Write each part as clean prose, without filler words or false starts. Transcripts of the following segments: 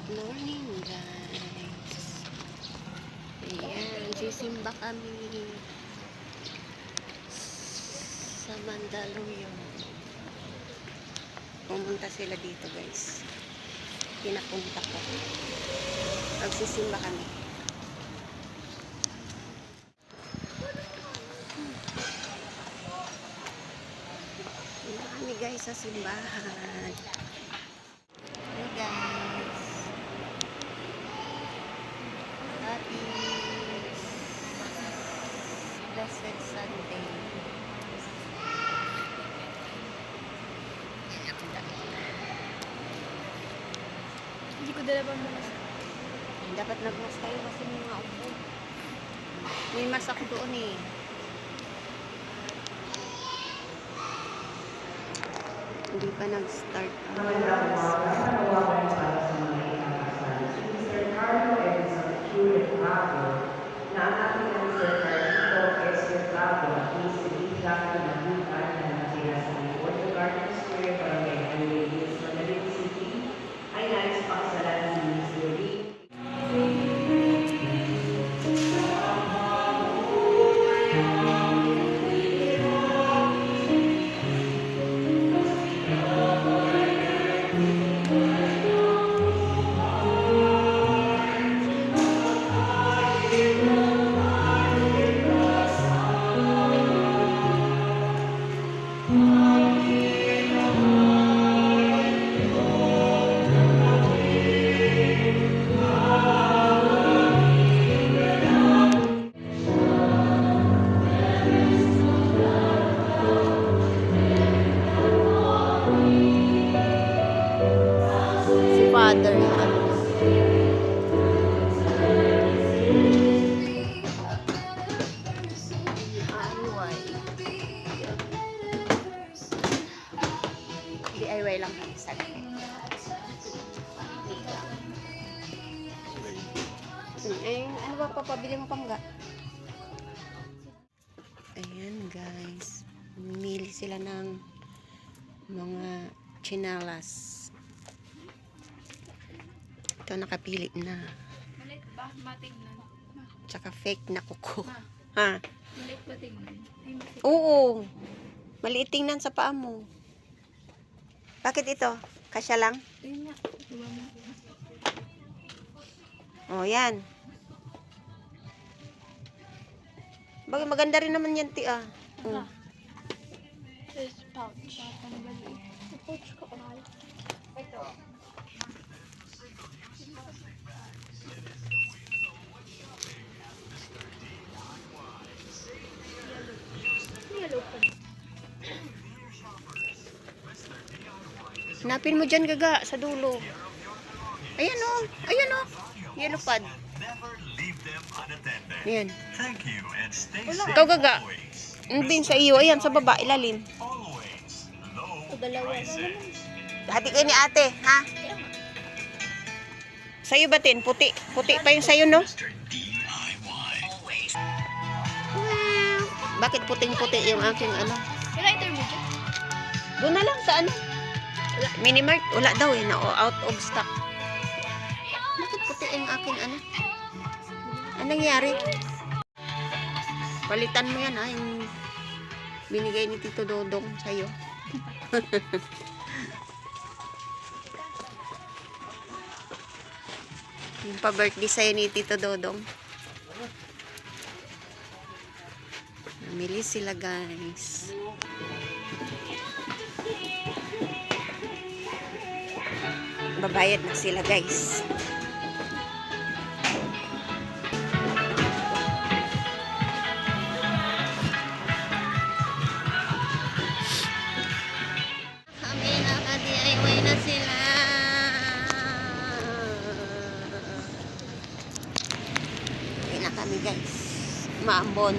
Morning guys. Ayan, sisimba kami sa Mandaluyong. Pumunta sila dito guys. Pinapunta ko. Magsisimba kami. Punta kami guys sa simbahan. Hello guys. Happy Blessed Sunday. Hindi ko dala pang mamas. Dapat nagmas kayo kasi may mga upo. May masak doon eh. Hindi pa nag-start ang malas. Mr. Carlo Edson Hewlett Bravo, na ang ating ng Sir Carlito Esser Bravo, is exactly na bukan na natira sa likod ng Garden Square, Barangay Highway Hills, Manila City, ay nais pakasalan si Miss Lily. Si Father yung ano. DIY lang kami sa ano ba papabili mo pang ga? Ayan guys. Mili sila ng mga chinelas. Ito nakapili na. Malit ba? Matignan. Tsaka fake na kuko. Ma. Ha? Malit ba tignan? Ay, malit. Oo. Maliit tingnan sa paa mo. Bakit ito? Kasya lang? Ayun nga. Diba mo? Oh, yan. Bagay maganda rin naman yan, ti ah. Oh. This pouch. Sa pouch ko. Ito. Yellow pa. Hanapin mo dyan, gaga, sa dulo. Ayan o. Ayan o. Yellow pad. Never leave them unattended. Ayan. Thank you and stay Ito, safe gaga. always. Din sa iyo. Ayan, sa baba, ilalim. Always low Dalawa na prices. Hati kayo ni ate, ha? Sa'yo ba, Tin? Puti. Puti pa yung sa'yo, no? Mr. DIY. Always. Wow. Bakit puting-puti yung aking ano? May lighter mo dyan? Doon na lang sa ano? Minimart. Wala daw eh. Out of stock. Bakit puti yung aking ano? Anong nangyari? Palitan mo yan ha. Yung binigay ni Tito Dodong sa'yo. Yung pa-birthday sa'yo ni Tito Dodong. Namili sila guys. Babayad na sila guys. Kami naka-DIY na sila. Uwi na kami guys. Maambon.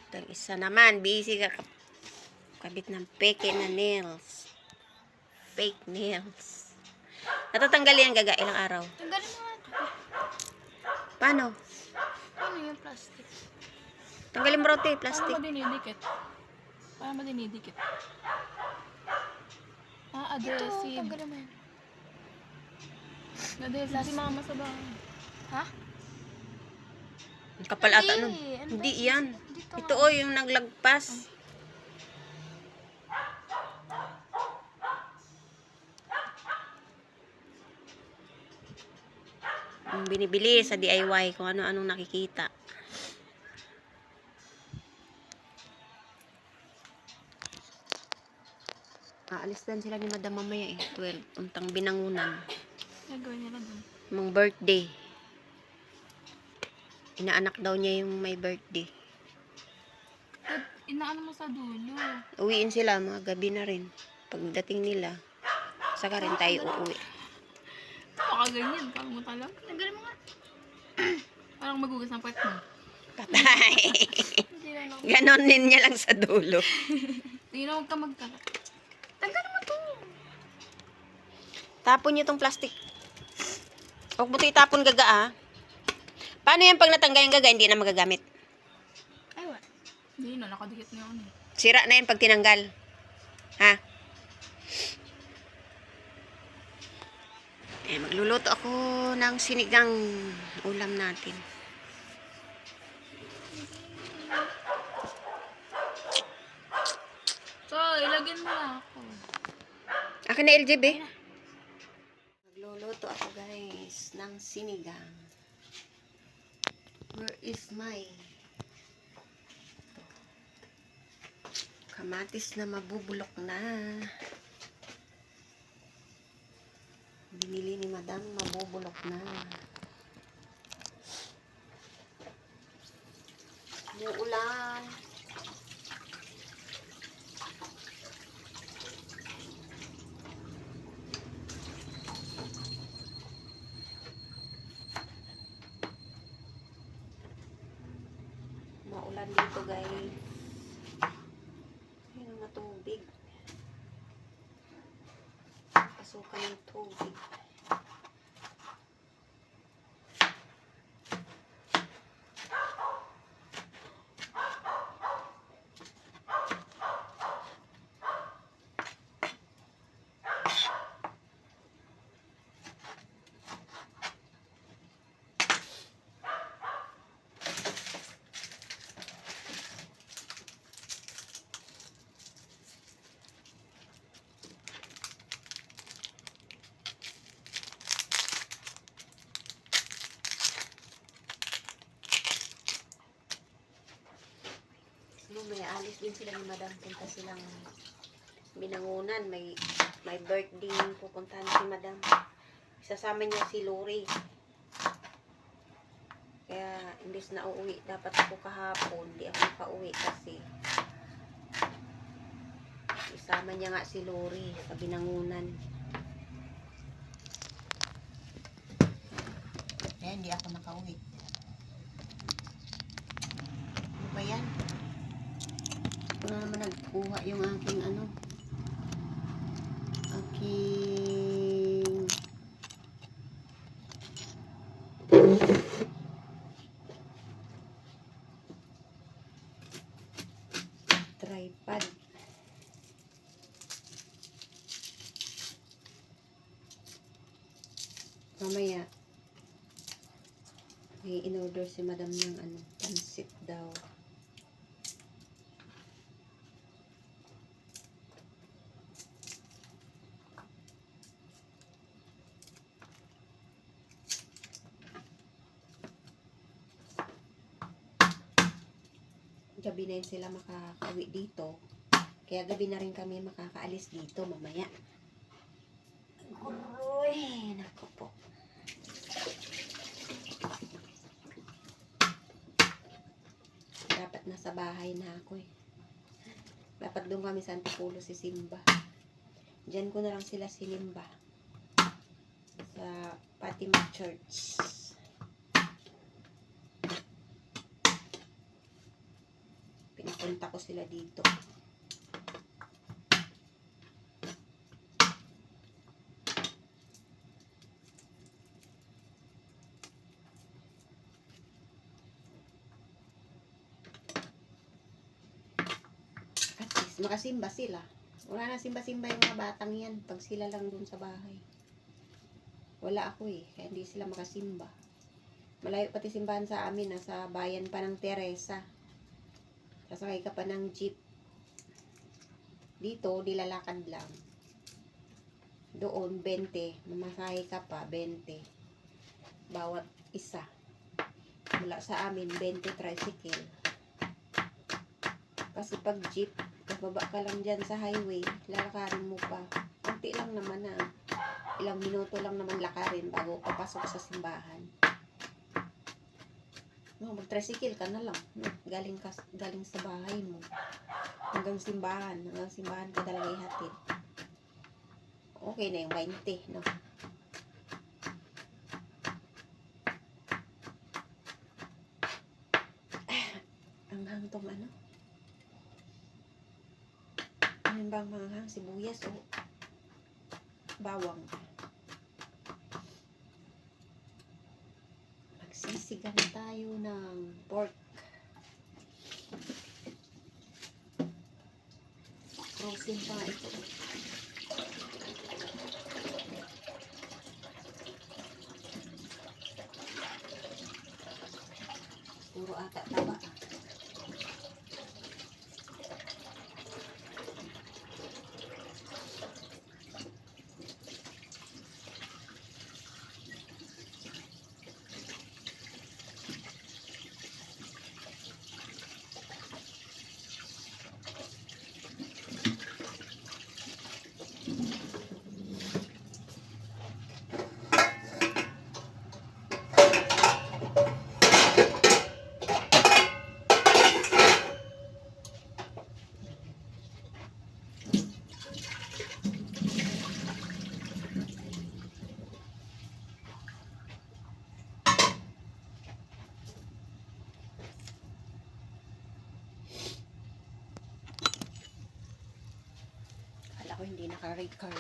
Ito isa naman. Busy ka kabit ng peke na nails. Fake nails. Natatanggal yan gaga ilang araw. Tanggalin mo nga ito. Paano? Ano yung plastic? Tanggalin mo raw ito, Paano plastic. mo dinidikit? Paano mo dinidikit? Adhesive. Tanggalin mo yan. Adhesive si mama sa bahay. Ha? Ang kapal ata Hindi. nun. Ano Hindi ba? yan. Dito Ito nga. yung naglagpas. Yung binibili sa DIY kung ano-anong nakikita. Aalis din sila ni Madam mamaya eh. 12. Puntang Binangunan. Nagawin nila dun. Mang birthday. Inaanak daw niya yung may birthday. Inaano mo sa dulo. Uwiin sila mga gabi na rin. Pagdating nila, saka rin tayo uuwi. Baka ganyan. Parang mo talang. Tanggalin mo nga. Parang magugas ng puwet mo. Patay. Hindi na ako. Ganonin niya lang sa dulo. Tingnan, huwag ka magkalat. Tanggalin mo to. Tapon niyo tong plastic. Huwag mo ito itapon gaga ah. Paano yan pag natanggal yung gaga, hindi na magagamit? Ay, what? Hindi na, nakadikit na yun. Sira na yan pag tinanggal. Ha? Magluluto ako ng sinigang ulam natin. So, ilagyan mo na ako. Akin na LJB. Magluluto ako guys ng sinigang. Where is my kamatis na mabubulok na? Binili ni Madam, mabubulok na. Umuulan. Maulan dito guys. Ayun ang tubig. Pasukan ng tubig. May alis din sila ni Madam. Punta silang Binangunan. May birthday yung pupuntahan si Madam. Isasama niya si Lori. Kaya, imbis na uuwi, dapat ako kahapon. Di ako nakauwi kasi isama niya nga si Lori sa Binangunan. Kaya, hindi ako nakauwi. Ano ba yan? Ito na naman nagkuha yung aking aking tripod. Mamaya may in-order si Madam ng pansit daw. Gabi na yun sila makakauwi dito. Kaya gabi na rin kami makakaalis dito mamaya. Uy, naku po. Dapat nasa bahay na ako eh. Dapat doon kami sa Antipolo si Simba. Diyan ko na lang sila sinimba. Sa Fatima Church. Pinapunta ko sila dito. makasimba sila. Wala na simba-simba yung mga batang yan pag sila lang dun sa bahay. Wala ako eh, kaya hindi sila makasimba. Malayo pati simbahan sa amin, nasa bayan pa ng Teresa. Sasakay ka pa ng jeep. Dito, dilalakad lang. Doon, 20. Mamasahe ka pa, 20. Bawat isa. Mula sa amin, 20 tricycle. Kasi pag jeep, bababa ka lang dyan sa highway, lalakarin mo pa. Kunti lang naman na. Ilang minuto lang naman lakarin bago papasok sa simbahan. No, mag-tricycle ka na lang. No, galing sa bahay mo. Hanggang simbahan ka talaga ihatid. Okay na yung 20, no? Ang hangtong ano? Ano bang mga sibuyas o bawang? Magsisigan tayo ng pork. Frozen pa ito. Puro ata taba. Ako hindi naka-record.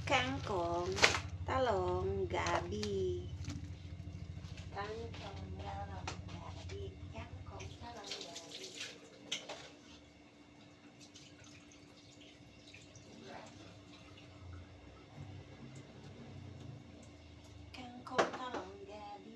Kangkong, talong, gabi. Kangkong, talong, gabi. Kangkong, talong, gabi. Kangkong, talong, gabi. Kangkong, talong, gabi.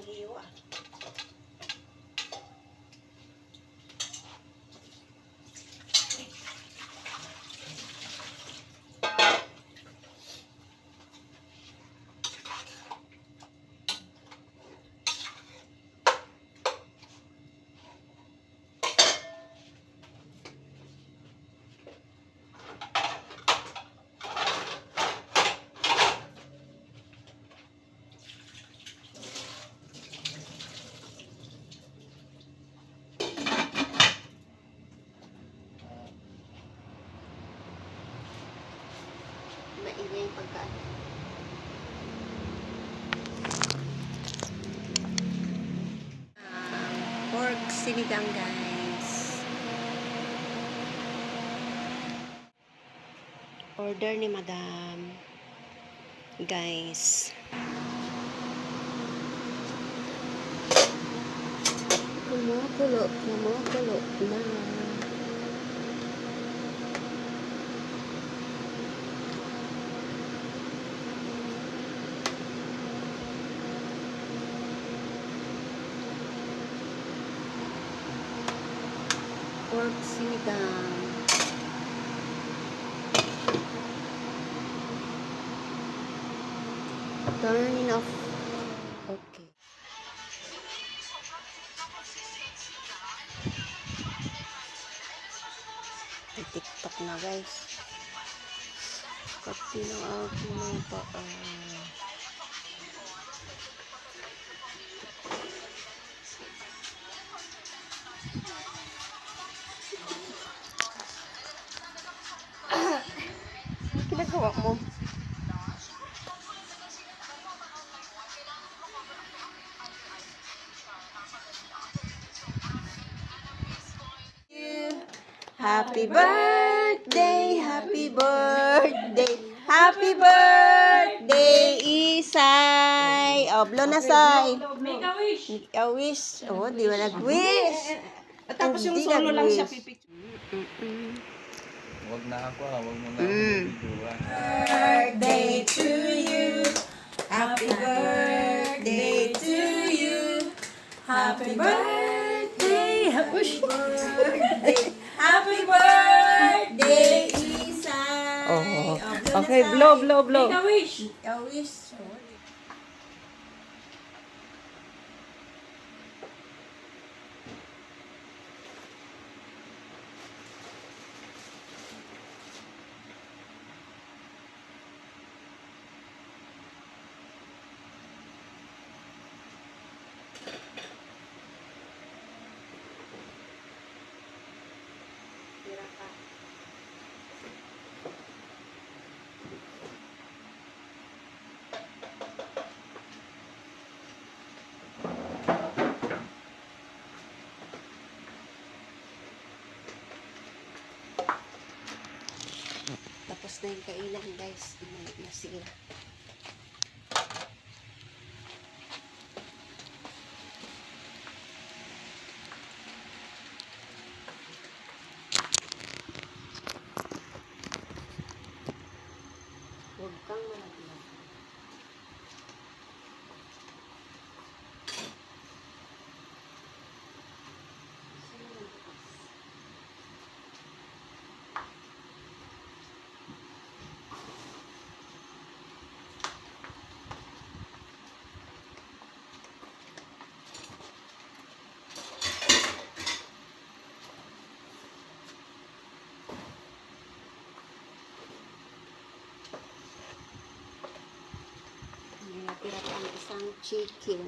naghiwa. Maingay yung pagkaan. Pork sinigang, guys. Order ni Madam. Guys. Kumukulo na. Pork sinigang. Turn off. Okay. TikTok na, guys. Pati ng aking mga paa. Ano ginagawa mo? Happy birthday, happy birthday, happy birthday, Isay. Oh, blow na, Say. Make a wish. Make a wish. Oh, di ba nag-wish? At tapos yung Hindi solo lang siya nag-wish. pipicture. Huwag na ako huwag mo na ako bibidyoan. Birthday to you. Happy birthday to you. Happy birthday. Happy birthday. Happy birthday, Isay. Oh. blow Okay, na, blow, Say. blow, blow. Make a wish. Make a wish. Tira pa. Tapos na yung kainan, guys. Nasira. Huwag kang malaglag. Natira pa ang isang chicken.